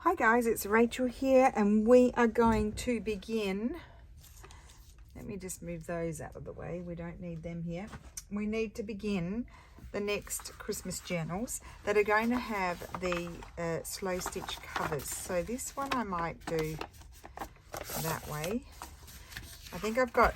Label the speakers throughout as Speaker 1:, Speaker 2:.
Speaker 1: Hi guys, it's Rachel here and we are going to begin. Let me just move those out of the way. We don't need them here. We need to begin the next Christmas journals that are going to have the slow stitch covers. So this one I might do that way. I think I've got,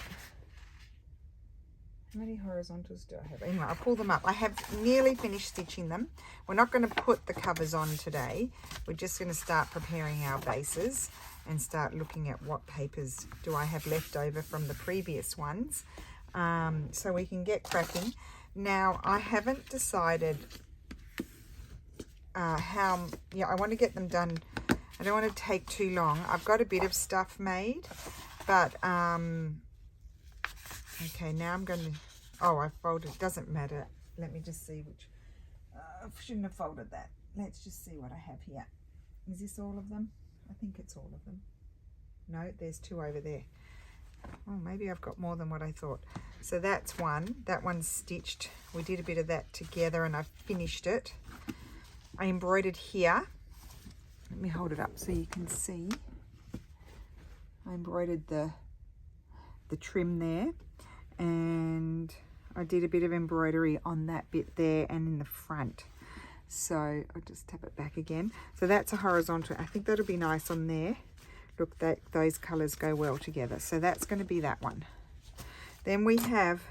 Speaker 1: how many horizontals do I have? Anyway, I'll pull them up. I have nearly finished stitching them. We're not going to put the covers on today. We're just going to start preparing our bases and start looking at what papers do I have left over from the previous ones, so we can get cracking. Now, I haven't decided I want to get them done. I don't want to take too long. I've got a bit of stuff made, but okay, now I'm going to, I folded, doesn't matter. Let me just see which, I shouldn't have folded that. Let's just see what I have here. Is this all of them? I think it's all of them. No, there's two over there. Oh, maybe I've got more than what I thought. So that's one. That one's stitched. We did a bit of that together and I finished it. I embroidered here. Let me hold it up so you can see. I embroidered the trim there, and I did a bit of embroidery on that bit there and in the front. So I'll just tap it back again. So that's a horizontal. I think that'll be nice on there. Look, those colors go well together. So that's going to be that one. Then we have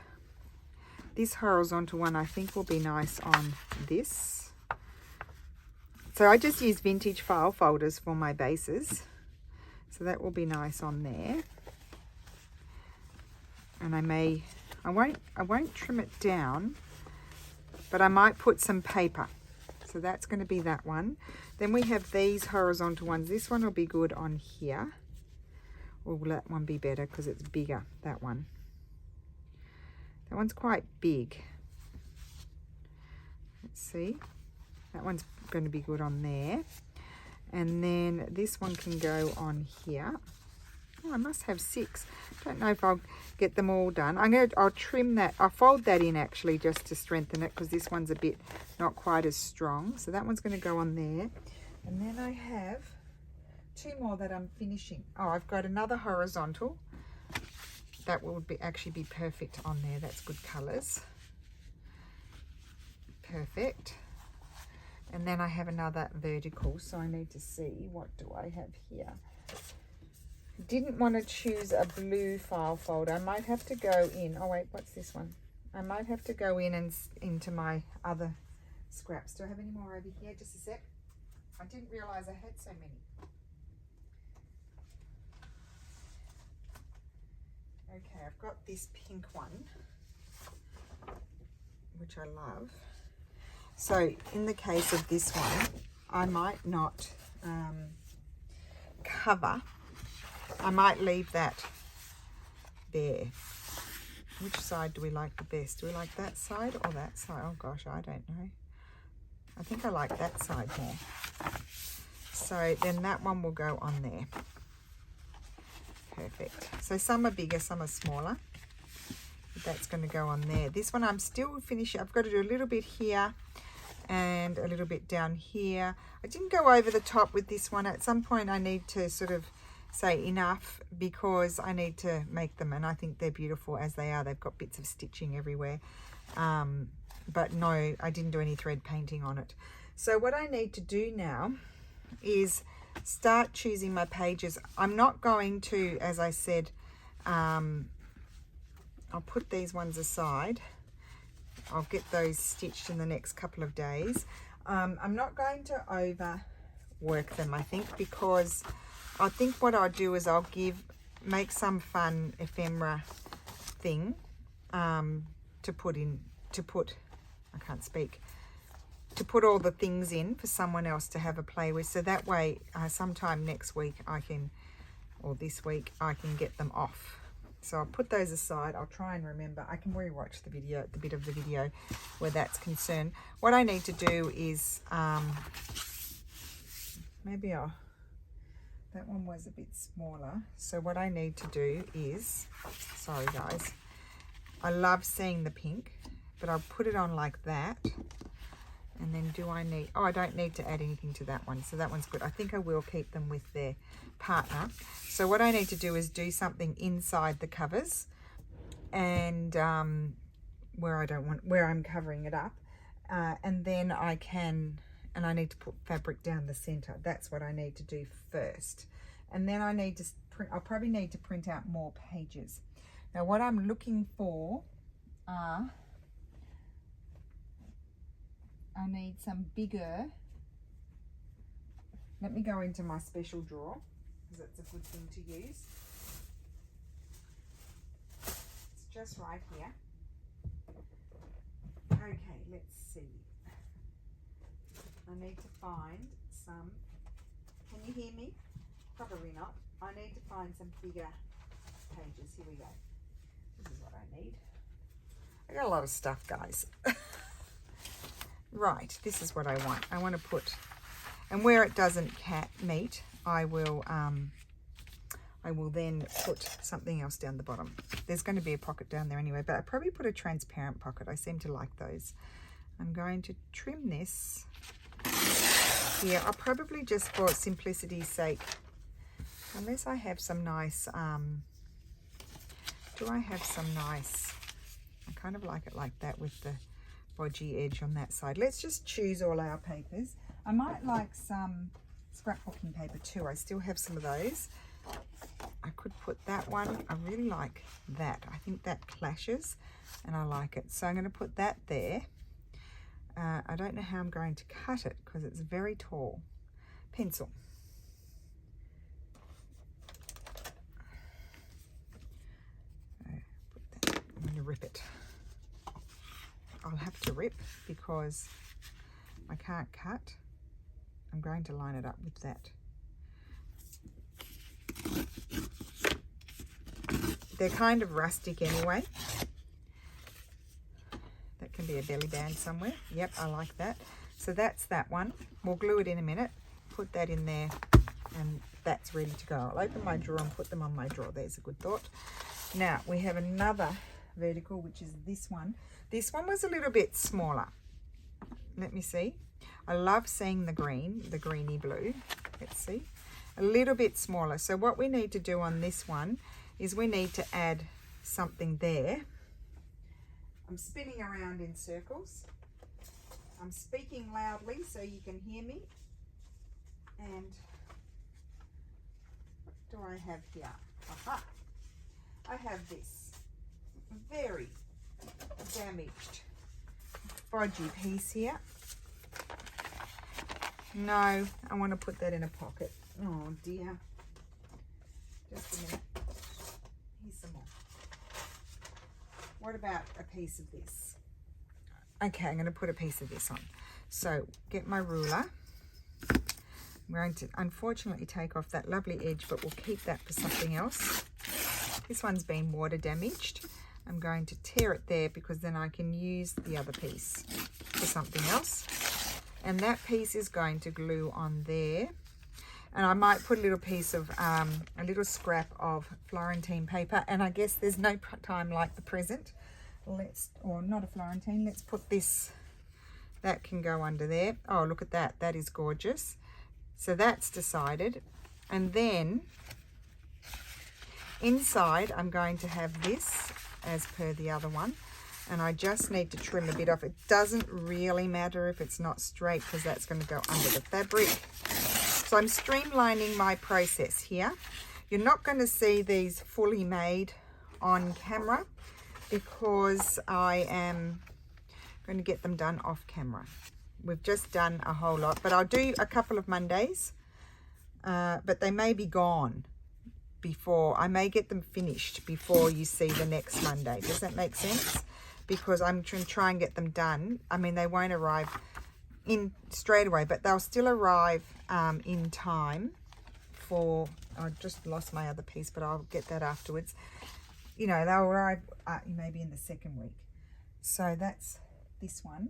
Speaker 1: this horizontal one. I think will be nice on this. So I just use vintage file folders for my bases. So that will be nice on there. And I won't trim it down, but I might put some paper. So that's going to be that one. Then we have these horizontal ones. This one will be good on here. Or will that one be better because it's bigger, that one? That one's quite big. Let's see. That one's going to be good on there. And then this one can go on here. Oh, I must have 6. Don't know if I'll get them all done. I'll trim that. I'll fold that in actually just to strengthen it because this one's a bit not quite as strong. So that one's going to go on there. And then I have 2 more that I'm finishing. Oh, I've got another horizontal. That will actually be perfect on there. That's good colours. Perfect. And then I have another vertical. So I need to see, what do I have here? Didn't want to choose a blue file folder. I might have to go in. Oh wait, what's this one? I might have to go in and into my other scraps. Do I have any more over here? Just a sec. I didn't realize I had so many. Okay, I've got this pink one, which I love. So in the case of this one, I might not cover. I might leave that there. Which side do we like the best? Do we like that side or that side? Oh gosh, I don't know. I think I like that side more. So then that one will go on there. Perfect. So some are bigger, some are smaller. But that's going to go on there. This one I'm still finishing. I've got to do a little bit here and a little bit down here. I didn't go over the top with this one. At some point I need to sort of say enough because I need to make them, and I think they're beautiful as they are. They've got bits of stitching everywhere, but no, I didn't do any thread painting on it. So what I need to do now is start choosing my pages. I'm not going to, as I said, I'll put these ones aside. I'll get those stitched in the next couple of days. I'm not going to overwork them, I think, because I think what I'll do is I'll make some fun ephemera thing to put all the things in for someone else to have a play with. So that way, sometime next week or this week, I can get them off. So I'll put those aside. I'll try and remember. I can rewatch the bit of the video where that's concerned. What I need to do is, that one was a bit smaller. So what I need to do is, sorry guys, I love seeing the pink, but I'll put it on like that. And then do I need, oh, I don't need to add anything to that one. So that one's good. I think I will keep them with their partner. So what I need to do is do something inside the covers and where I'm covering it up. And then I can, and I need to put fabric down the center. That's what I need to do first. And then I need to print, I'll probably need to print out more pages. Now what I'm looking for are, I need some bigger, let me go into my special drawer because it's a good thing to use. It's just right here. Okay, let's see. I need to find some, can you hear me? Probably not. I need to find some bigger pages. Here we go. This is what I need. I got a lot of stuff, guys. Right, this is what I want. I want to put, and where it doesn't meet, I will then put something else down the bottom. There's going to be a pocket down there anyway, but I probably put a transparent pocket. I seem to like those. I'm going to trim this here. I'll probably just, for simplicity's sake, unless I have some nice, do I have some nice, I kind of like it like that with the bodgy edge on that side. Let's just choose all our papers. I might like some scrapbooking paper too. I still have some of those. I could put that one. I really like that. I think that clashes and I like it. So I'm going to put that there. I don't know how I'm going to cut it because it's very tall. Pencil. I'm going to rip it. I'll have to rip because I can't cut. I'm going to line it up with that. They're kind of rustic anyway. That can be a belly band somewhere. Yep, I like that. So that's that one. We'll glue it in a minute. Put that in there and that's ready to go. I'll open my drawer and put them on my drawer. There's a good thought. Now we have another vertical, which is this one. This one was a little bit smaller. Let me see. I love seeing the green, the greeny blue. Let's see. A little bit smaller. So what we need to do on this one is we need to add something there. I'm spinning around in circles. I'm speaking loudly so you can hear me. And what do I have here? Aha. I have this very damaged bodgy piece here. No, I want to put that in a pocket. Oh dear. Just a minute. Here's some more. What about a piece of this? Okay, I'm going to put a piece of this on. So get my ruler. I'm going to unfortunately take off that lovely edge, but we'll keep that for something else. This one's been water damaged. I'm going to tear it there because then I can use the other piece for something else. And that piece is going to glue on there. And I might put a little piece of, a little scrap of Florentine paper. And I guess there's no time like the present. Or not a Florentine, let's put this, that can go under there. Oh, look at that, that is gorgeous. So that's decided. And then inside I'm going to have this as per the other one. And I just need to trim a bit off. It doesn't really matter if it's not straight because that's going to go under the fabric. So I'm streamlining my process here. You're not going to see these fully made on camera because I am going to get them done off camera. We've just done a whole lot, but I'll do a couple of Mondays, but they may be gone before, I may get them finished before you see the next Monday. Does that make sense? Because I'm trying to try and get them done. I mean, they won't arrive in straight away, but they'll still arrive in time for, I just lost my other piece, but I'll get that afterwards. You know, they'll arrive maybe in the second week. So that's this one.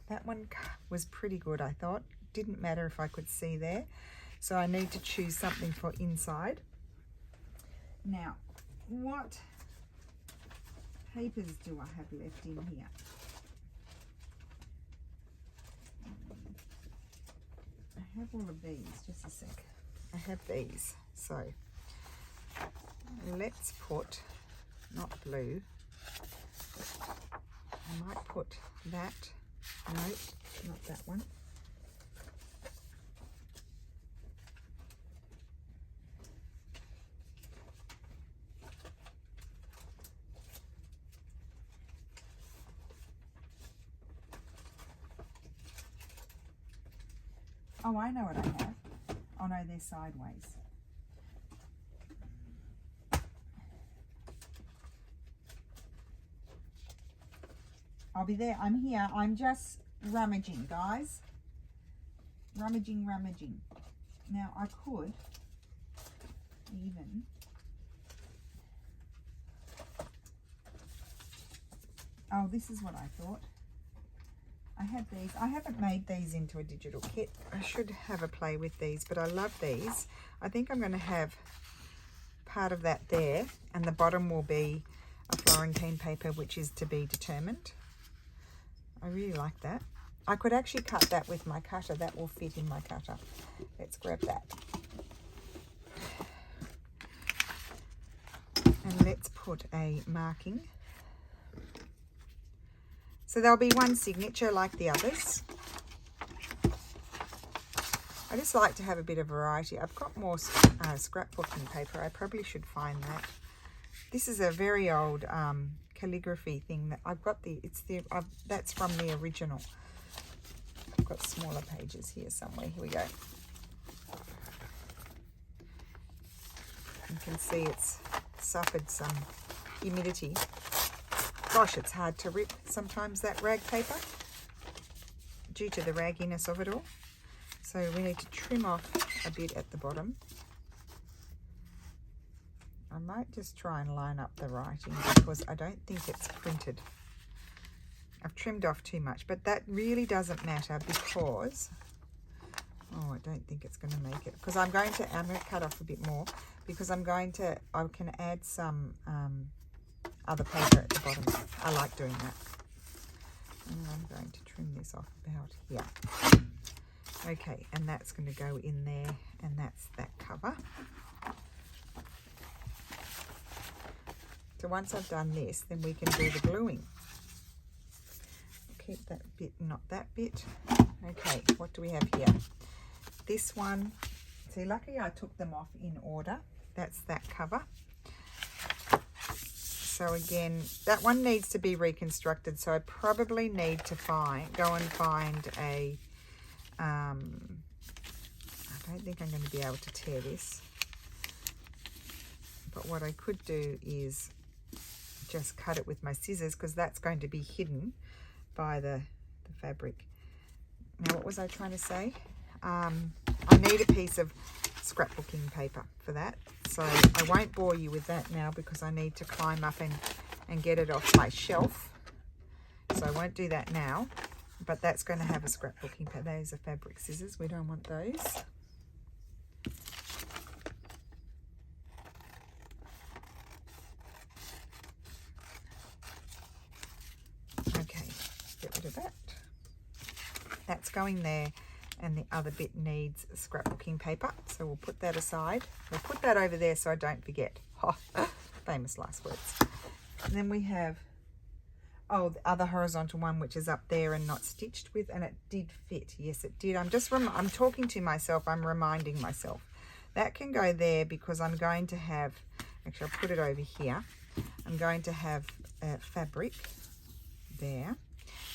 Speaker 1: That one was pretty good, I thought. Didn't matter if I could see there. So I need to choose something for inside. Now, what papers do I have left in here? have all of these, just a sec. I have these, so let's put, not blue, I might put that, no, not that one. Oh, I know what I have. Oh no, they're sideways. I'll be there. I'm here. I'm just rummaging, guys. Rummaging. Now I could even... Oh, this is what I thought. I have these. I haven't made these into a digital kit. I should have a play with these, but I love these. I think I'm going to have part of that there, and the bottom will be a Florentine paper, which is to be determined. I really like that. I could actually cut that with my cutter. That will fit in my cutter. Let's grab that. And let's put a marking. So there'll be one signature like the others. I just like to have a bit of variety. I've got more scrapbooking paper. I probably should find that. This is a very old calligraphy thing that I've got. That's from the original. I've got smaller pages here somewhere. Here we go. You can see it's suffered some humidity. Gosh, it's hard to rip sometimes, that rag paper, due to the ragginess of it all. So we need to trim off a bit at the bottom. I might just try and line up the writing because I don't think it's printed. I've trimmed off too much, but that really doesn't matter because, oh, I don't think it's going to make it, because I'm going to cut off a bit more because I can add some other paper at the bottom. I like doing that. And I'm going to trim this off about here. Okay, and that's going to go in there, and that's that cover. So once I've done this, then we can do the gluing. Keep that bit, not that bit. Okay, what do we have here? This one, see, luckily I took them off in order. That's that cover. So again, that one needs to be reconstructed. So I probably need to go and find a, I don't think I'm going to be able to tear this. But what I could do is just cut it with my scissors, because that's going to be hidden by the fabric. Now, what was I trying to say? I need a piece of scrapbooking paper for that. So I won't bore you with that now because I need to climb up and get it off my shelf. So I won't do that now, but that's going to have a scrapbooking paper. Those are fabric scissors. We don't want those. Okay, get rid of that. That's going there. And the other bit needs scrapbooking paper, so we'll put that aside. We'll put that over there so I don't forget. Oh, famous last words. And then we have, oh, the other horizontal one, which is up there and not stitched with, and it did fit. Yes, it did. I'm talking to myself. I'm reminding myself. That can go there because I'm going to have, actually I'll put it over here. I'm going to have fabric there.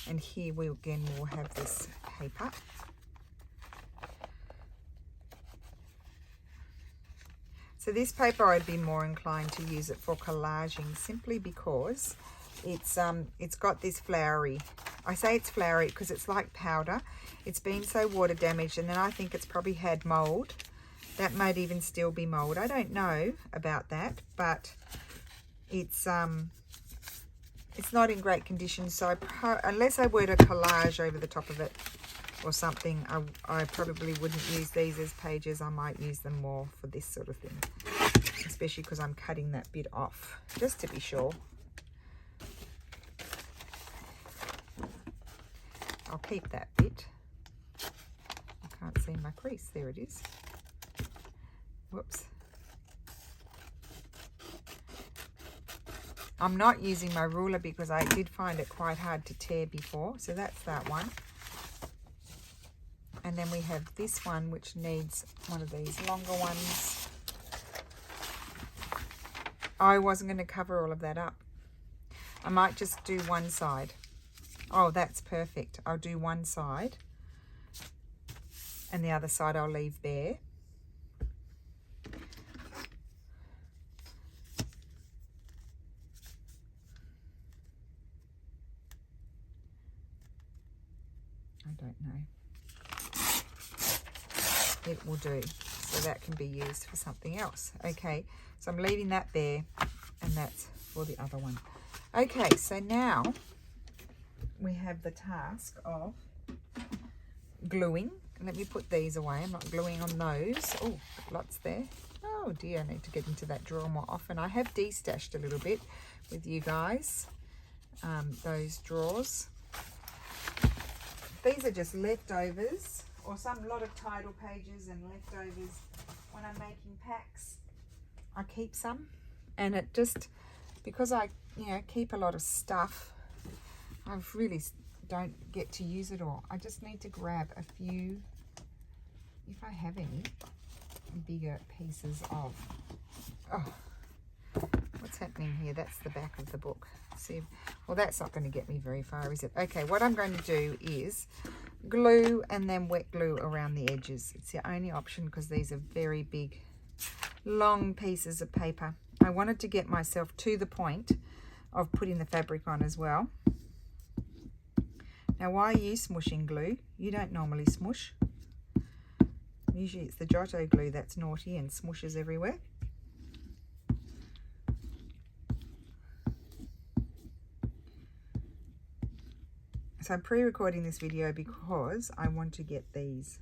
Speaker 1: And here we again will have this paper. So this paper I'd be more inclined to use it for collaging, simply because it's got this flowery. I say it's flowery because it's like powder. It's been so water damaged, and then I think it's probably had mold. That might even still be mold. I don't know about that, but it's not in great condition. So unless I were to collage over the top of it or something, I probably wouldn't use these as pages. I might use them more for this sort of thing, especially because I'm cutting that bit off, just to be sure. I'll keep that bit. Can't see my crease. There it is. Whoops. I'm not using my ruler because I did find it quite hard to tear before. So that's that one. And then we have this one, which needs one of these longer ones. I wasn't going to cover all of that up. I might just do one side. Oh, that's perfect. I'll do one side. And the other side I'll leave bare. I don't know. It will do. So that can be used for something else. Okay, so I'm leaving that there, and that's for the other one. Okay, so now we have the task of gluing. Let me put these away. I'm not gluing on those. Oh, lots there. Oh dear, I need to get into that drawer more often. I have de-stashed a little bit with you guys, those drawers. These are just leftovers, or some lot of title pages and leftovers. When I'm making packs, I keep some, and it just, because I, keep a lot of stuff, I really don't get to use it all. I just need to grab a few, if I have any, bigger pieces of, what's happening here? That's the back of the book. See, well, that's not going to get me very far, is it? Okay, what I'm going to do is glue and then wet glue around the edges. It's the only option because these are very big, long pieces of paper. I wanted to get myself to the point of putting the fabric on as well. Now, why are you smushing glue? You don't normally smush. Usually it's the Giotto glue that's naughty and smushes everywhere. So I'm pre-recording this video because I want to get these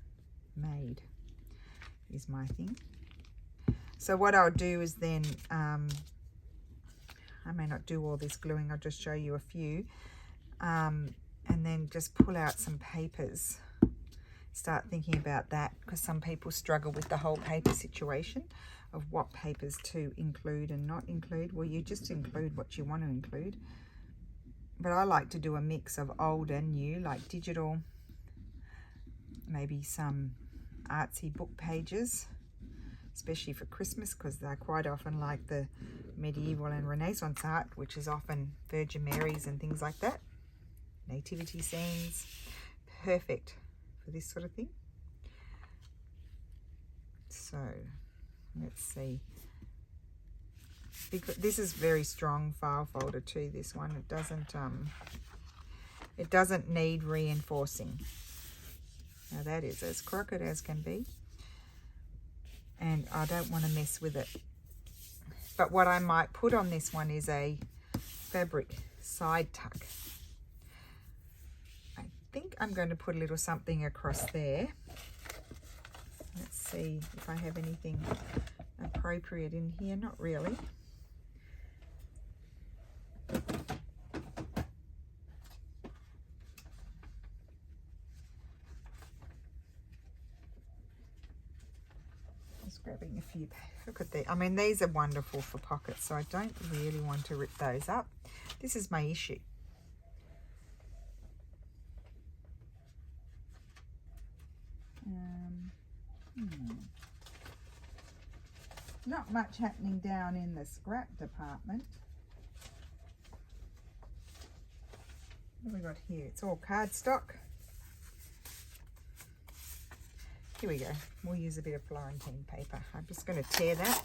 Speaker 1: made, is my thing. So what I'll do is then, I may not do all this gluing, I'll just show you a few, and then just pull out some papers. Start thinking about that, because some people struggle with the whole paper situation of what papers to include and not include. Well, you just include what you want to include. But I like to do a mix of old and new, like digital, maybe some artsy book pages, especially for Christmas, because they're quite often like the medieval and Renaissance art, which is often Virgin Marys and things like that. Nativity scenes, perfect for this sort of thing. So let's see. Because this is very strong file folder too, this one. It doesn't need reinforcing. Now that is as crooked as can be, and I don't want to mess with it. But what I might put on this one is a fabric side tuck. I think I'm going to put a little something across there. Let's see if I have anything appropriate in here. Not really. Just grabbing a few. Look at that. I mean, these are wonderful for pockets, so I don't really want to rip those up. This is my issue. Not much happening down in the scrap department. What have we got here? It's all cardstock. Here we go. We'll use a bit of Florentine paper. I'm just going to tear that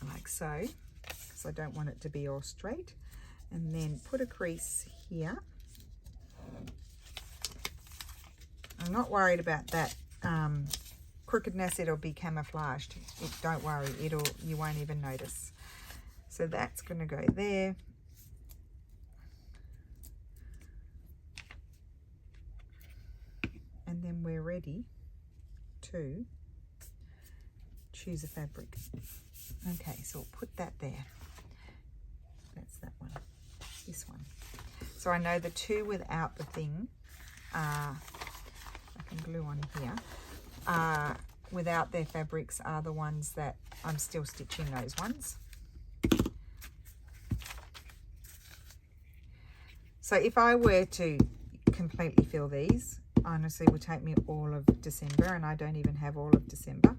Speaker 1: like so, because I don't want it to be all straight. And then put a crease here. I'm not worried about that crookedness. It'll be camouflaged. Don't worry, you won't even notice. So that's going to go there. And then we're ready to choose a fabric. Okay, so we'll put that there. That's that one. This one. So I know the two without the thing are a can glue on here, without their fabrics are the ones that I'm still stitching, those ones. So if I were to completely fill these, honestly it would take me all of December, and I don't even have all of December,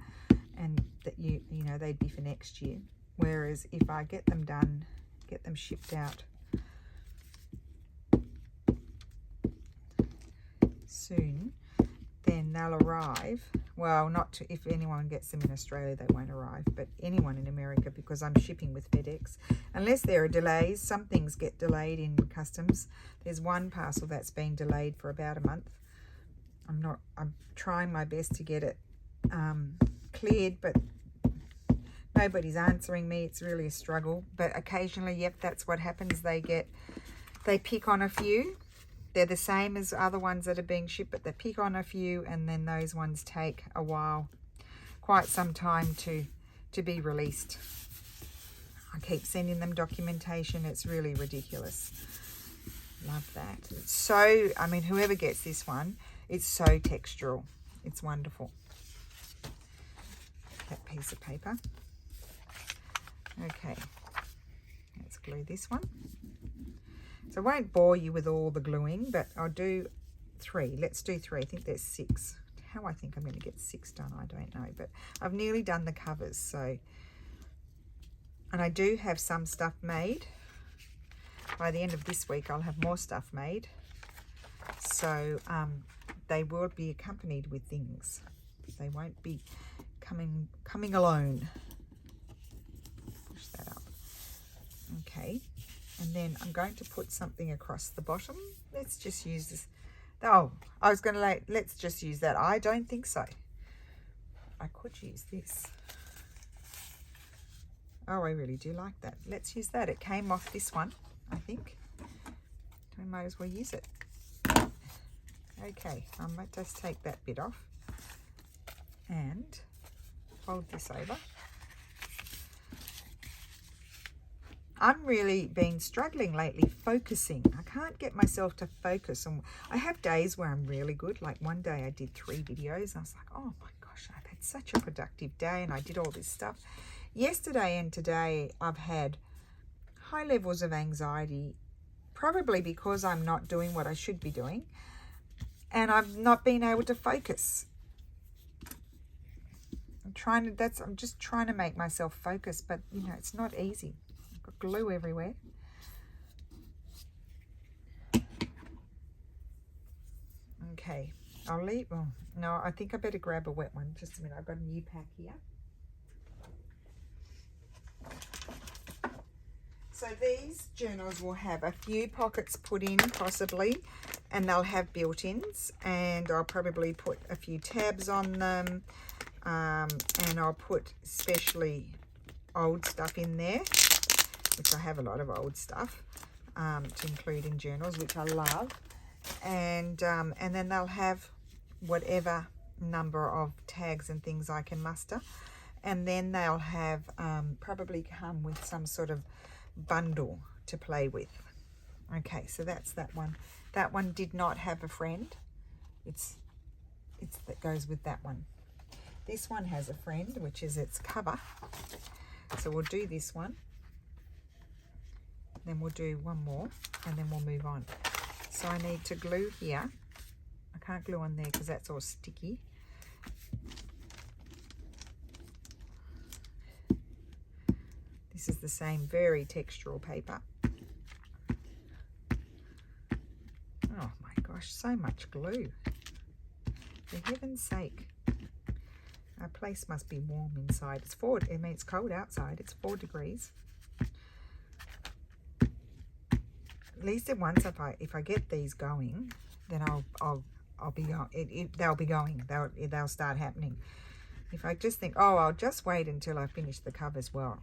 Speaker 1: and that you know, they'd be for next year. Whereas if I get them done, get them shipped out soon, then they'll arrive. Well, not to, if anyone gets them in Australia, they won't arrive, but anyone in America, because I'm shipping with FedEx. Unless there are delays, some things get delayed in customs. There's one parcel that's been delayed for about a month. I'm trying my best to get it cleared, but nobody's answering me. It's really a struggle. But occasionally, yep, that's what happens. They pick on a few. They're the same as other ones that are being shipped, but they pick on a few, and then those ones take a while, quite some time to be released. I keep sending them documentation. It's really ridiculous. Love that. It's so, I mean, whoever gets this one, it's so textural. It's wonderful. That piece of paper. Okay, let's glue this one. So I won't bore you with all the gluing, but I'll do 3. Let's do 3. I think there's 6. How I think I'm going to get 6 done, I don't know. But I've nearly done the covers, so... And I do have some stuff made. By the end of this week, I'll have more stuff made. So they will be accompanied with things. They won't be coming alone. Push that up. Okay. And then I'm going to put something across the bottom. Let's just use this. Oh, I was going to let's just use that. I don't think so. I could use this. Oh, I really do like that. Let's use that. It came off this one, I think. We might as well use it. Okay, I might just take that bit off and fold this over. I'm really been struggling lately focusing. I can't get myself to focus. And I have days where I'm really good. Like one day I did 3 videos. I was like, oh my gosh, I've had such a productive day and I did all this stuff. Yesterday and today I've had high levels of anxiety, probably because I'm not doing what I should be doing. And I've not been able to focus. I'm just trying to make myself focus, but you know, it's not easy. Glue everywhere. Okay, I'll leave. Oh, no, I think I better grab a wet one. Just a minute, I've got a new pack here. So these journals will have a few pockets put in, possibly, and they'll have built-ins, and I'll probably put a few tabs on them, and I'll put especially old stuff in there, which I have a lot of old stuff to include in journals, which I love. And then they'll have whatever number of tags and things I can muster. And then they'll have probably come with some sort of bundle to play with. Okay, so that's that one. That one did not have a friend. It's that goes with that one. This one has a friend, which is its cover. So we'll do this one. Then we'll do one more and then we'll move on. So I need to glue here. I can't glue on there because that's all sticky. This is the same very textural paper. Oh my gosh, so much glue. For heaven's sake. Our place must be warm inside. It's it's cold outside. It's 4 degrees. At least at once, if I get these going, then I'll be going. They'll be going. They'll start happening. If I just think, oh, I'll just wait until I finish the covers. Well,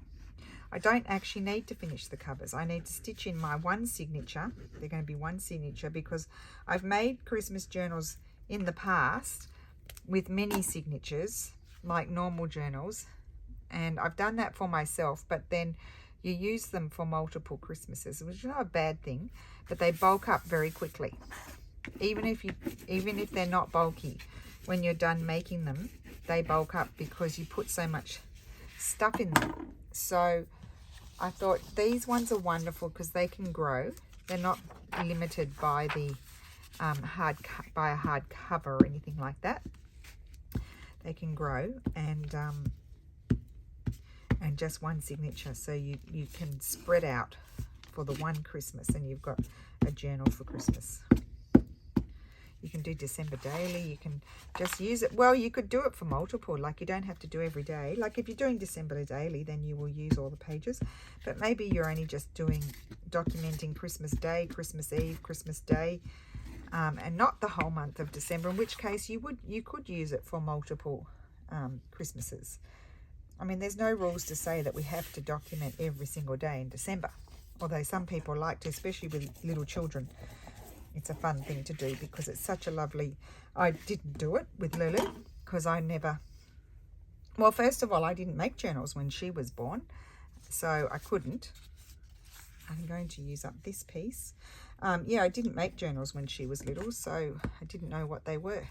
Speaker 1: I don't actually need to finish the covers. I need to stitch in my one signature. They're going to be one signature because I've made Christmas journals in the past with many signatures, like normal journals, and I've done that for myself. But then you use them for multiple Christmases, which is not a bad thing, but they bulk up very quickly. even if they're not bulky, when you're done making them, they bulk up because you put so much stuff in them. So I thought these ones are wonderful because they can grow. They're not limited by the a hard cover or anything like that. They can grow, and just one signature, so you can spread out for the one Christmas, and you've got a journal for Christmas. You can do December daily. You can just use it. Well, you could do it for multiple. Like, you don't have to do every day. Like, if you're doing December daily, then you will use all the pages. But maybe you're only just documenting Christmas Day, Christmas Eve, Christmas Day, and not the whole month of December. In which case, you could use it for multiple Christmases. I mean, there's no rules to say that we have to document every single day in December. Although some people like to, especially with little children. It's a fun thing to do because it's such a lovely... I didn't do it with Lulu because I never... Well, first of all, I didn't make journals when she was born, so I couldn't. I'm going to use up this piece. Yeah, I didn't make journals when she was little, so I didn't know what they were.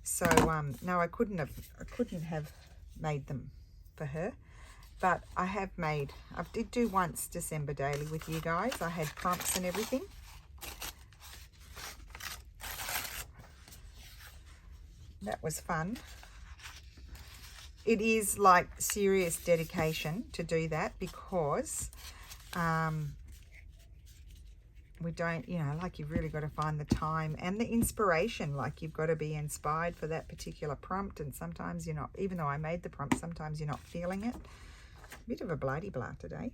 Speaker 1: So no, I couldn't have made them for her. But I did do once December daily with you guys. I had prompts and everything. That was fun. It is like serious dedication to do that because we don't, like, you've really got to find the time and the inspiration. Like, you've got to be inspired for that particular prompt, and sometimes you're not, even though I made the prompt, sometimes you're not feeling it. Bit of a bloody blah today.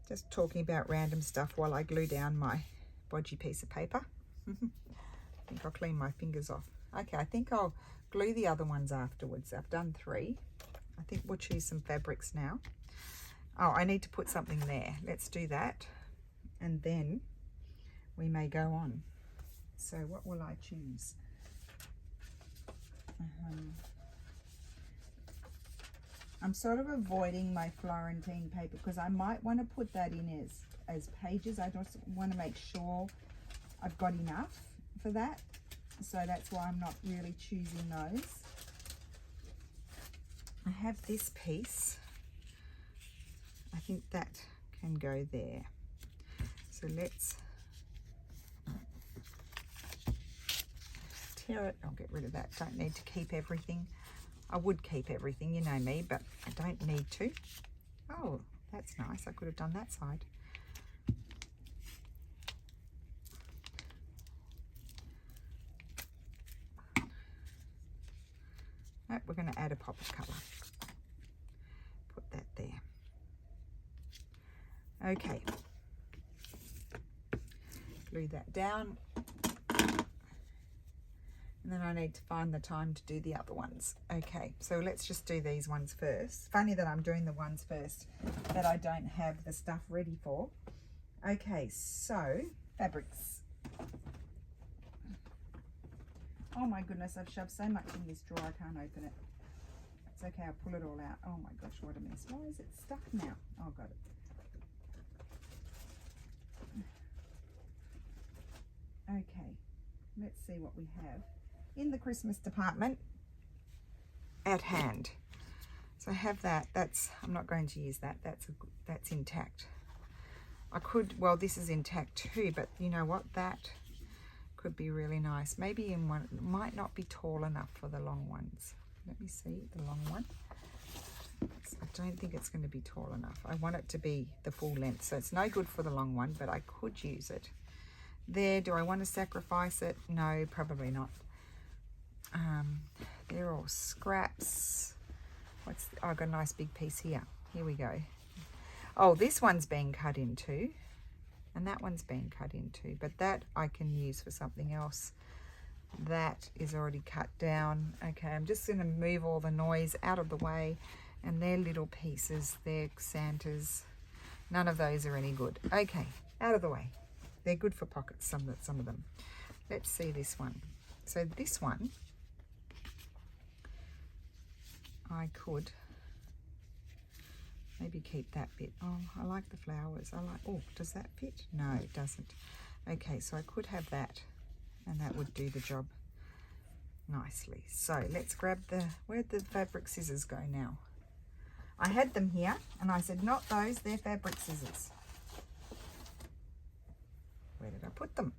Speaker 1: Just talking about random stuff while I glue down my bodgy piece of paper. I think I'll clean my fingers off. Okay, I think I'll glue the other ones afterwards. I've done 3. I think we'll choose some fabrics now. Oh, I need to put something there. Let's do that. And then we may go on. So what will I choose? I'm sort of avoiding my Florentine paper because I might want to put that in as pages. I just want to make sure I've got enough for that. So that's why I'm not really choosing those. I have this piece. I think that can go there. So let's tear it. I'll get rid of that. Don't need to keep everything. I would keep everything, you know me, but I don't need to. Oh, that's nice. I could have done that side. Nope, we're going to add a pop of colour. Put that there. Okay. Glue that down. And then I need to find the time to do the other ones. Okay, so let's just do these ones first. Funny that I'm doing the ones first that I don't have the stuff ready for. Okay, so fabrics. Oh my goodness, I've shoved so much in this drawer I can't open it. It's okay, I'll pull it all out. Oh my gosh, what a mess. Why is it stuck now? Oh, got it. Okay, let's see what we have in the Christmas department at hand. So I have that. I'm not going to use that. That's intact. I could, well, this is intact too, but you know what? That could be really nice. Maybe in one, it might not be tall enough for the long ones. Let me see the long one. I don't think it's going to be tall enough. I want it to be the full length, so it's no good for the long one, but I could use it. There, do I want to sacrifice it? No, probably not. They're all scraps. Oh, I've got a nice big piece here. Here we go. Oh, this one's being cut in two, and that one's being cut in two, but that I can use for something else. That is already cut down. Okay, I'm just going to move all the noise out of the way, and they're little pieces. They're Santas. None of those are any good. Okay, out of the way. They're good for pockets, some of them. Let's see this one. So this one, I could Maybe keep that bit. Oh, I like the flowers. I like, oh, does that fit? No, it doesn't. Okay, so I could have that, and that would do the job nicely. So let's grab the, where'd the fabric scissors go now? I had them here, and I said, not those, they're fabric scissors. Where did I put them?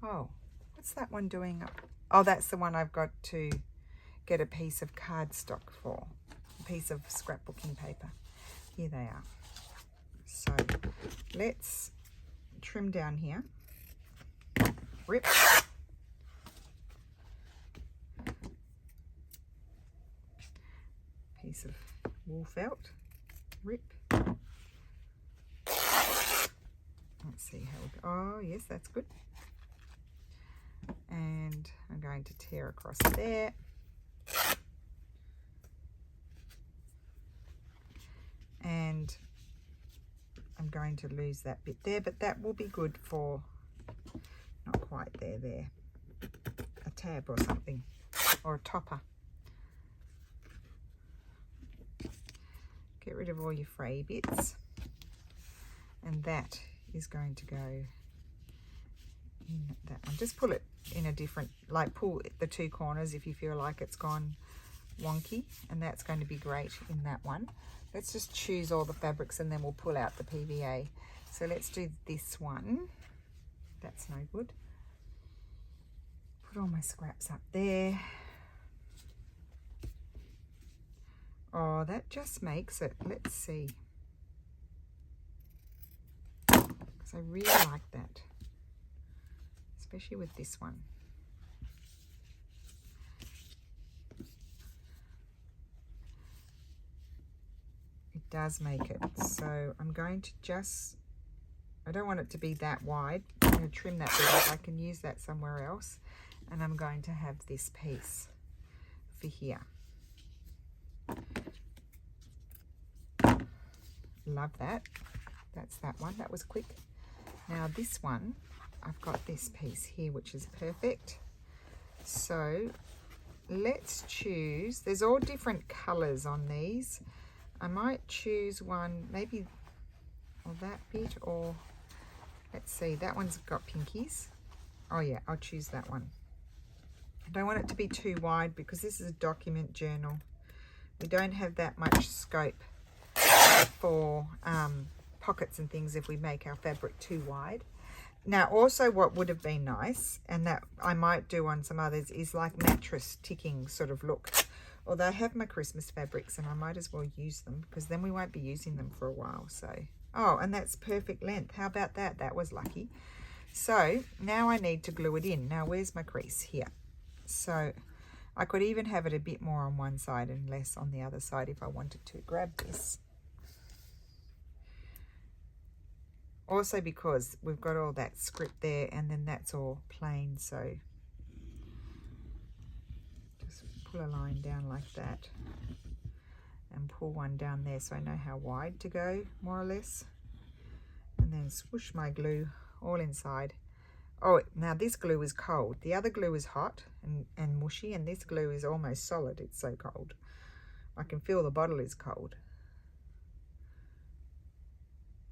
Speaker 1: Oh, what's that one doing up? Oh, that's the one I've got to get a piece of cardstock for, a piece of scrapbooking paper. Here they are. So let's trim down here. Rip. Piece of wool felt. Rip. Let's see how we go. Oh, yes, that's good. And I'm going to tear across there. And I'm going to lose that bit there, but that will be good for, not quite there, a tab or something, or a topper. Get rid of all your fray bits. And that is going to go in that one. Just pull it in a different, like pull the two corners if you feel like it's gone wonky, and that's going to be great in that one. Let's just choose all the fabrics and then we'll pull out the PVA. So let's do this one. That's no good. Put all my scraps up there. Oh, that just makes it, let's see. Because I really like that, especially with this one. It does make it. So I'm going to just, I don't want it to be that wide. I'm going to trim that bit off. I can use that somewhere else. And I'm going to have this piece for here. Love that. That's that one. That was quick. Now this one, I've got this piece here, which is perfect. So let's choose, there's all different colors on these. I might choose one, maybe, or that bit, or let's see, that one's got pinkies. Oh yeah, I'll choose that one. I don't want it to be too wide because this is a document journal. We don't have that much scope for pockets and things if we make our fabric too wide. Now also what would have been nice, and that I might do on some others, is like mattress ticking sort of look. Although I have my Christmas fabrics and I might as well use them because then we won't be using them for a while. So, oh, and that's perfect length. How about that? That was lucky. So now I need to glue it in. Now where's my crease? Here. So I could even have it a bit more on one side and less on the other side if I wanted to. Grab this. Also because we've got all that script there and then that's all plain, so just pull a line down like that and pull one down there so I know how wide to go, more or less. And then swoosh my glue all inside. Oh, now this glue is cold. The other glue is hot and mushy, and this glue is almost solid. It's so cold. I can feel the bottle is cold.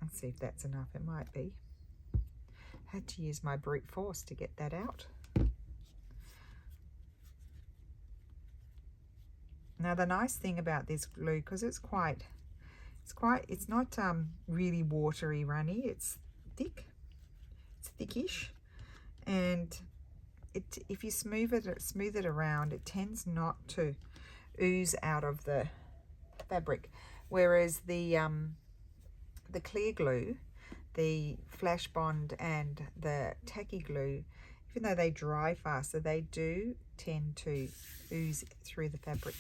Speaker 1: Let's see if that's enough. It might be. Had to use my brute force to get that out. Now the nice thing about this glue, because it's not really watery runny. It's thick. It's thickish, and if you smooth it around, it tends not to ooze out of the fabric, whereas the clear glue, the Flash Bond and the tacky glue, even though they dry faster, they do tend to ooze through the fabric.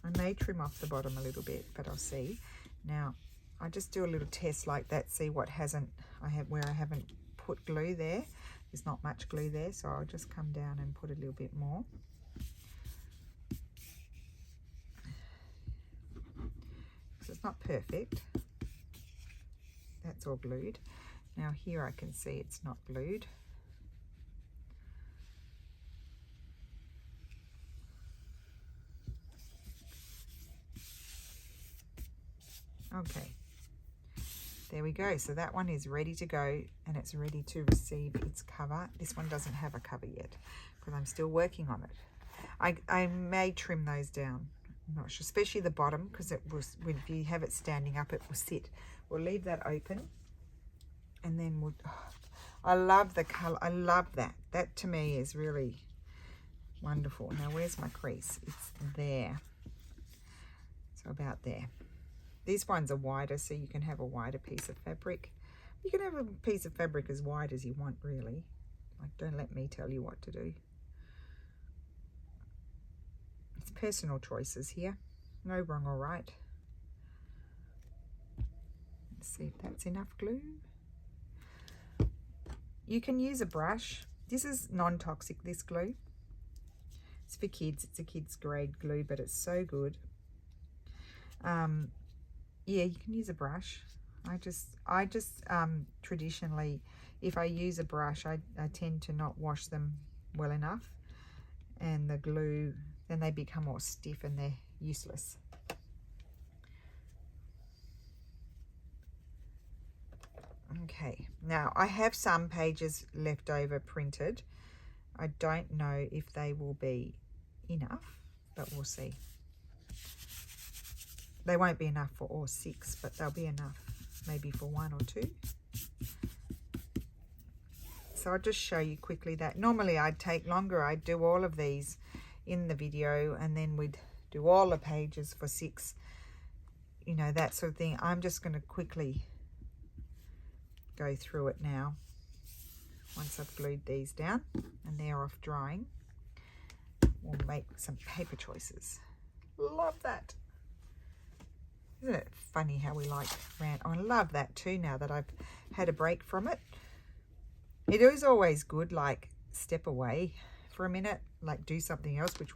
Speaker 1: I may trim off the bottom a little bit, but I'll see. Now I just do a little test like that, see what where I haven't put glue there. There's not much glue there, so I'll just come down and put a little bit more. So it's not perfect. That's all glued. Now here I can see it's not glued. Okay, there we go. So that one is ready to go, and it's ready to receive its cover. This one doesn't have a cover yet because I'm still working on it. I may trim those down. I'm not sure, especially the bottom, because it was, when you have it standing up, it will sit. We'll leave that open, and then we'll, oh, I love the color. I love that. That to me is really wonderful. Now where's my crease? It's there. So about there. These ones are wider, so you can have a wider piece of fabric. You can have a piece of fabric as wide as you want, really. Like, don't let me tell you what to do. It's personal choices here. No wrong or right. Let's see if that's enough glue. You can use a brush. This is non-toxic, this glue. It's for kids. It's a kids grade glue, but it's so good. Yeah, you can use a brush. I just traditionally, if I use a brush, I tend to not wash them well enough, and the glue, then they become all stiff and they're useless. Okay, now I have some pages left over printed. I don't know if they will be enough, but we'll see. They won't be enough for all 6, but they'll be enough maybe for 1 or 2. So I'll just show you quickly that. Normally I'd take longer. I'd do all of these in the video, and then we'd do all the pages for 6, you know, that sort of thing. I'm just going to quickly go through it now once I've glued these down and they're off drying. We'll make some paper choices. Love that. Isn't it funny how we like rant? I love that too, now that I've had a break from it. It is always good, like, step away for a minute, like do something else, which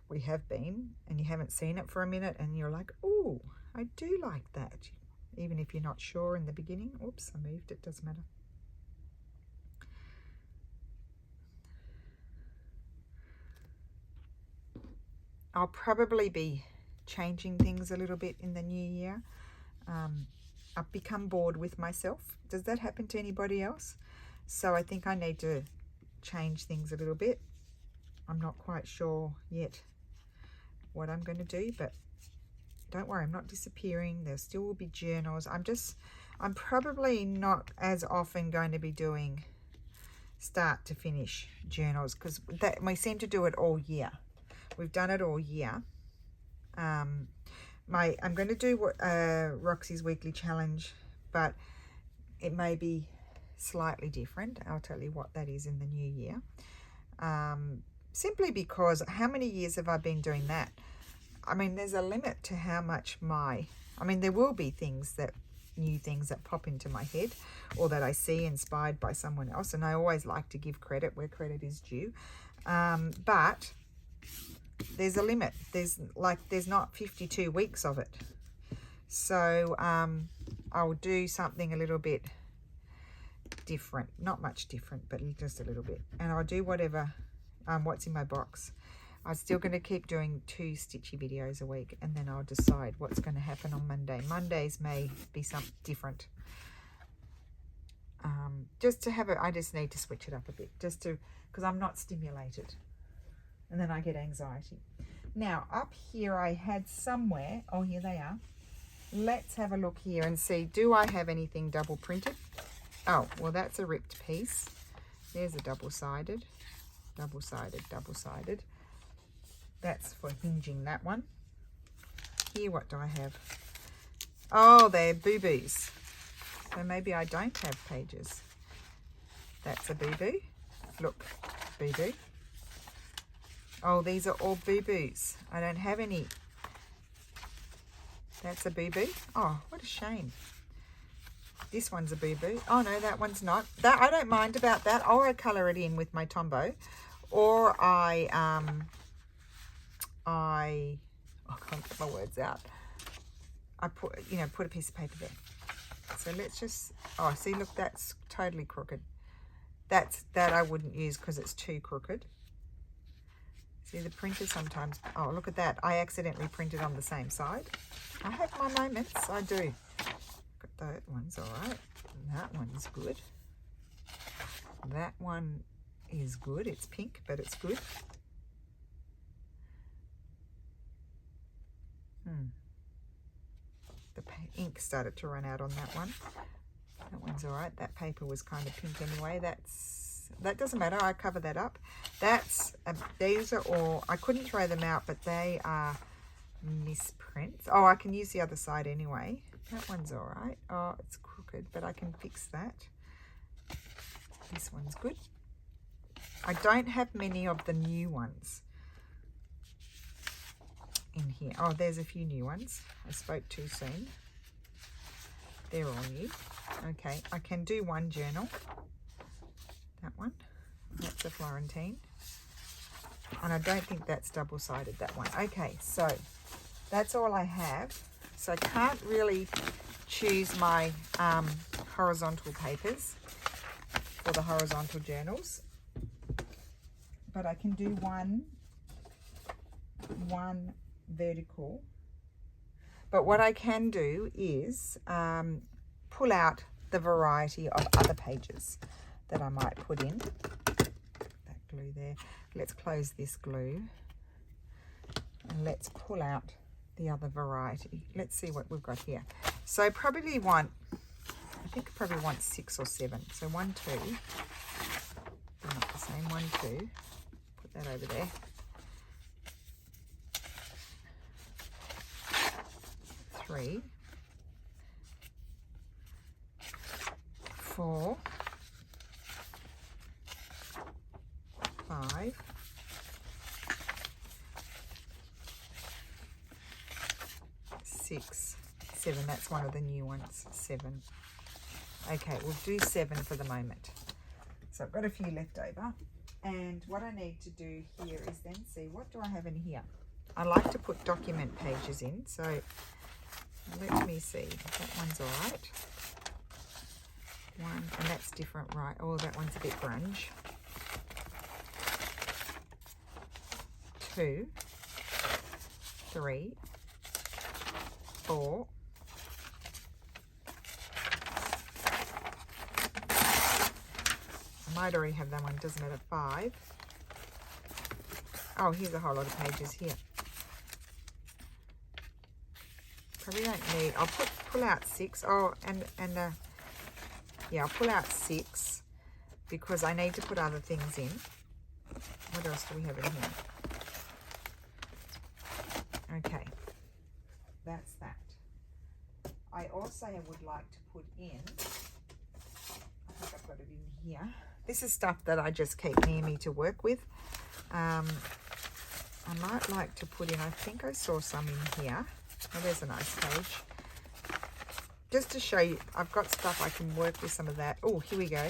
Speaker 1: we have been, and you haven't seen it for a minute, and you're like, oh, I do like that. Even if you're not sure in the beginning. Oops, I moved it, doesn't matter. I'll probably be changing things a little bit in the new year. I've become bored with myself. Does that happen to anybody else? So I think I need to change things a little bit. I'm not quite sure yet what I'm going to do, but don't worry, I'm not disappearing. There still will be journals. I'm probably not as often going to be doing start to finish journals, because we seem to do it all year. We've done it all year. I'm going to do Roxy's weekly challenge, but it may be slightly different. I'll tell you what that is in the new year. Simply because, how many years have I been doing that? I mean, there's a limit to how much there will be new things that pop into my head, or that I see inspired by someone else, and I always like to give credit where credit is due. But there's a limit. There's not 52 weeks of it. So I'll do something a little bit different, not much different, but just a little bit, and I'll do whatever what's in my box. I'm still going to keep doing 2 stitchy videos a week, and then I'll decide what's going to happen on Monday. Mondays may be something different. Just to have it, I just need to switch it up a bit, because I'm not stimulated, and then I get anxiety. Now up here I had somewhere, oh, here they are. Let's have a look here and see, do I have anything double printed? Oh, well, that's a ripped piece. There's a double-sided, double-sided, double-sided. That's for hinging, that one. Here, what do I have? Oh, they're boo-boos. So maybe I don't have pages. That's a boo-boo. Look, boo-boo. Oh, these are all boo-boos. I don't have any. That's a boo-boo. Oh, what a shame. This one's a boo-boo. Oh, no, that one's not. That I don't mind about that. Or I colour it in with my Tombow. Or I can't get my words out. I put a piece of paper there. So let's just, oh, see, look, that's totally crooked. That I wouldn't use because it's too crooked. See, the printer sometimes, oh, look at that. I accidentally printed on the same side. I have my moments, I do. Got that one's all right. That one's good. That one is good. It's pink, but it's good. The ink started to run out on that one. That one's all right. That paper was kind of pink anyway. That doesn't matter. I cover that up. These are all, I couldn't throw them out, but they are misprints. Oh, I can use the other side anyway. That one's all right. Oh, it's crooked, but I can fix that. This one's good. I don't have many of the new ones in here. Oh, there's a few new ones. I spoke too soon. They're all new. Okay, I can do one journal. That one. That's a Florentine. And I don't think that's double-sided, that one. Okay, so that's all I have. So I can't really choose my horizontal papers for the horizontal journals. But I can do one vertical. But what I can do is pull out the variety of other pages that I might put in. That glue there. Let's close this glue. And let's pull out the other variety. Let's see what we've got here. So I probably want, I think I probably want 6 or 7. So 1, 2. They're not the same. 1, 2. Put that over there. 3, 4, 5, 6, 7. That's one of the new ones. 7. Okay, we'll do 7 for the moment. So I've got a few left over. And what I need to do here is then see, what do I have in here? I like to put document pages in. So let me see. That one's all right. 1, and that's different, right? Oh, that one's a bit grunge. 2, 3, 4, I might already have that one, doesn't matter. 5. Oh, here's a whole lot of pages here. Probably don't need, I'll pull out 6. Oh, yeah, I'll pull out 6 because I need to put other things in. What else do we have in here? Okay, that's that. I also would like to put in, I think I've got it in here. This is stuff that I just keep near me to work with. I might like to put in, I think I saw some in here. Oh, there's a nice page. Just to show you, I've got stuff I can work with some of that. Oh, here we go.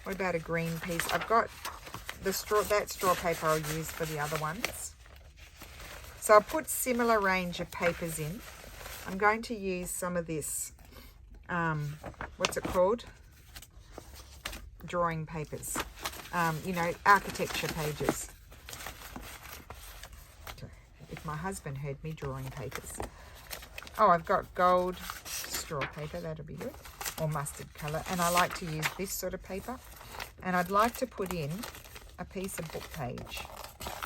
Speaker 1: What about a green piece? I've got the straw, that straw paper I'll use for the other ones. So I'll put similar range of papers in. I'm going to use some of this, what's it called? Drawing papers. You know, architecture pages. If my husband heard me, drawing papers. Oh, I've got gold straw paper, that'll be good, or mustard colour, and I like to use this sort of paper. And I'd like to put in a piece of book page,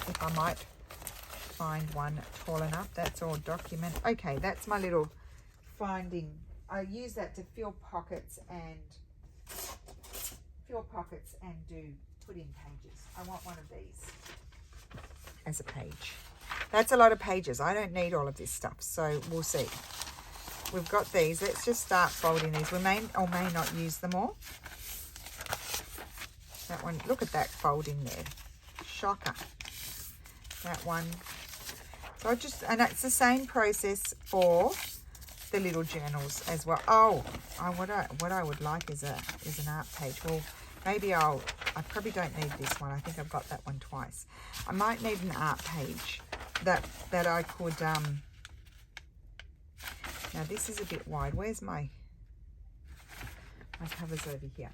Speaker 1: if I might find one tall enough. That's all document. Okay, that's my little finding. I use that to fill pockets and put in pages. I want one of these as a page. That's a lot of pages. I don't need all of this stuff, so we'll see. We've got these. Let's just start folding these. We may or may not use them all. That one, look at that folding there. Shocker. That one. So I just, and it's the same process for the little journals as well. Oh, what I would like is an art page. Well, maybe I probably don't need this one. I think I've got that one twice. I might need an art page that I could, now this is a bit wide. Where's my covers over here?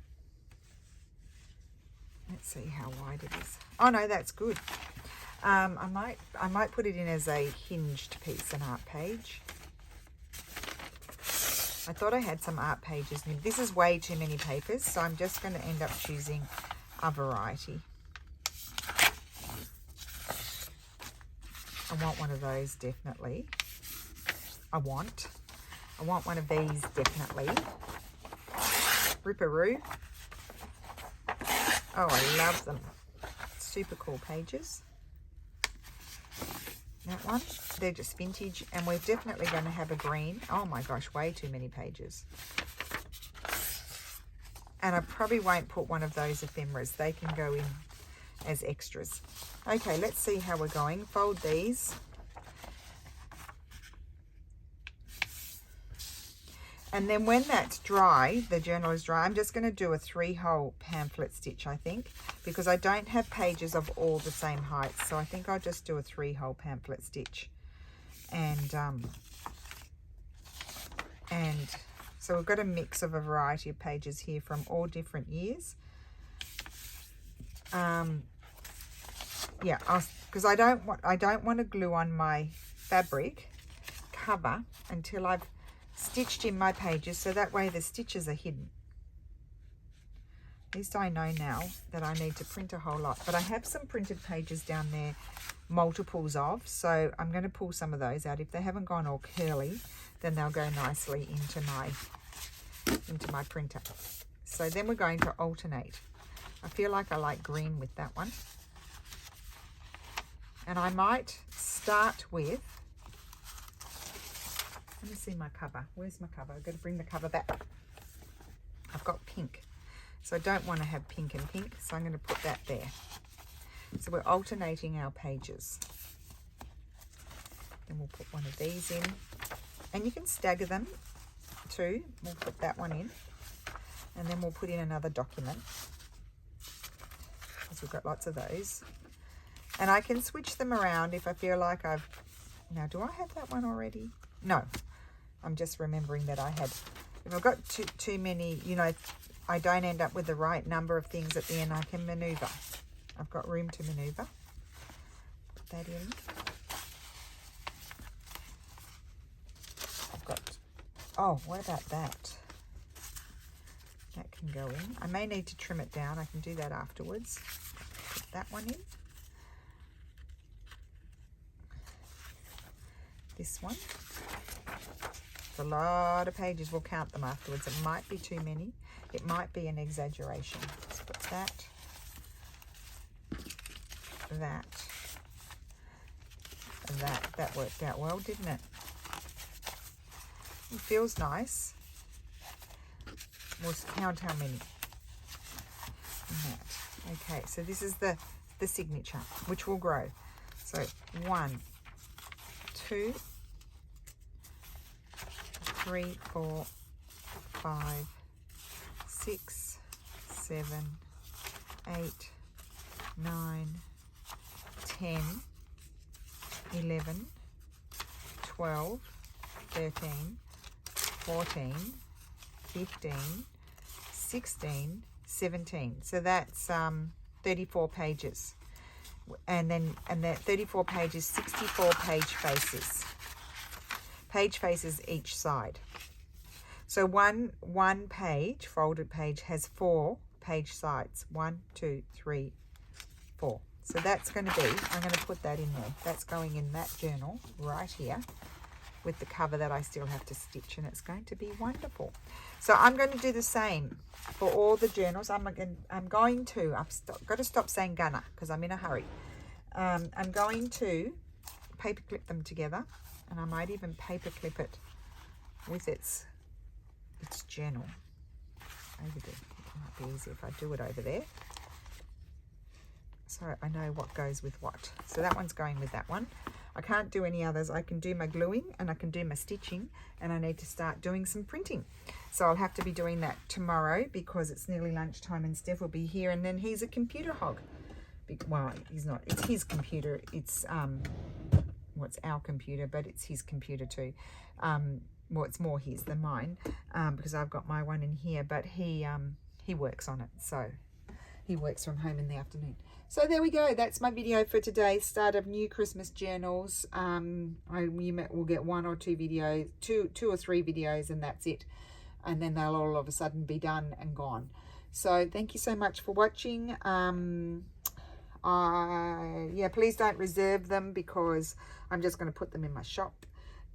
Speaker 1: Let's see how wide it is. Oh no, that's good. I might put it in as a hinged piece, an art page. I thought I had some art pages. This is way too many papers, so I'm just going to end up choosing a variety. I want one of those, definitely. I want one of these, definitely. Ripperoo. Oh, I love them. Super cool pages. That one, they're just vintage, and we're definitely going to have a green. Oh my gosh, way too many pages. And I probably won't put one of those ephemeras. They can go in as extras. Okay, let's see how we're going. Fold these. And then when that's dry, the journal is dry, I'm just going to do a 3-hole pamphlet stitch, I think, because I don't have pages of all the same height. So I think I'll just do a 3-hole pamphlet stitch. And so we've got a mix of a variety of pages here from all different years. Yeah, because I don't want to glue on my fabric cover until I've stitched in my pages, so that way the stitches are hidden. At least I know now that I need to print a whole lot, but I have some printed pages down there, multiples of, so I'm going to pull some of those out. If they haven't gone all curly, then they'll go nicely into my printer. So then we're going to alternate. I feel like I like green with that one, and I might start with, let me see my cover. Where's my cover? I've got to bring the cover back. I've got pink. So I don't want to have pink and pink. So I'm going to put that there. So we're alternating our pages. Then we'll put one of these in. And you can stagger them too. We'll put that one in. And then we'll put in another document, because we've got lots of those. And I can switch them around if I feel like I've... Now, do I have that one already? No. I'm just remembering that I had, if I've got too many, you know, I don't end up with the right number of things at the end, I can maneuver. I've got room to maneuver. Put that in. I've got, oh, what about that? That can go in. I may need to trim it down. I can do that afterwards. Put that one in. This one. A lot of pages. We'll count them afterwards. It might be too many. It might be an exaggeration. Let's put that, that worked out well, didn't it? It feels nice. We'll count how many. Okay, so this is the signature, which will grow. So 1, 2, 3, 4, 5, 6, 7, 8, 9, 10, 11, 12, 13, 14, 15, 16, 17. So that's 34 pages. And that 34 pages, 64 page faces. Page faces each side. So one page, folded page, has 4 page sides. 1, 2, 3, 4. So that's going to be, I'm going to put that in there. That's going in that journal right here with the cover that I still have to stitch, and it's going to be wonderful. So I'm going to do the same for all the journals. I've got to stop saying gonna because I'm in a hurry. I'm going to paper clip them together, and I might even paper clip it with its journal over there. It might be easier if I do it over there, so I know what goes with what. So that one's going with that one. I can't do any others. I can do my gluing and I can do my stitching, and I need to start doing some printing. So I'll have to be doing that tomorrow because it's nearly lunchtime and Steph will be here, and then he's a computer hog. Well, he's not. It's his computer. It's well, it's our computer, but it's his computer too. Well, it's more his than mine because I've got my one in here, but he works on it. So He works from home in the afternoon. So there we go. That's my video for today. Start of new Christmas journals. We'll get 1 or 2 videos, two or three videos, and that's it. And then they'll all of a sudden be done and gone. So thank you so much for watching. Yeah, please don't reserve them because I'm just going to put them in my shop.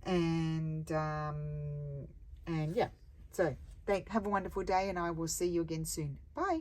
Speaker 1: And yeah. So have a wonderful day, and I will see you again soon. Bye.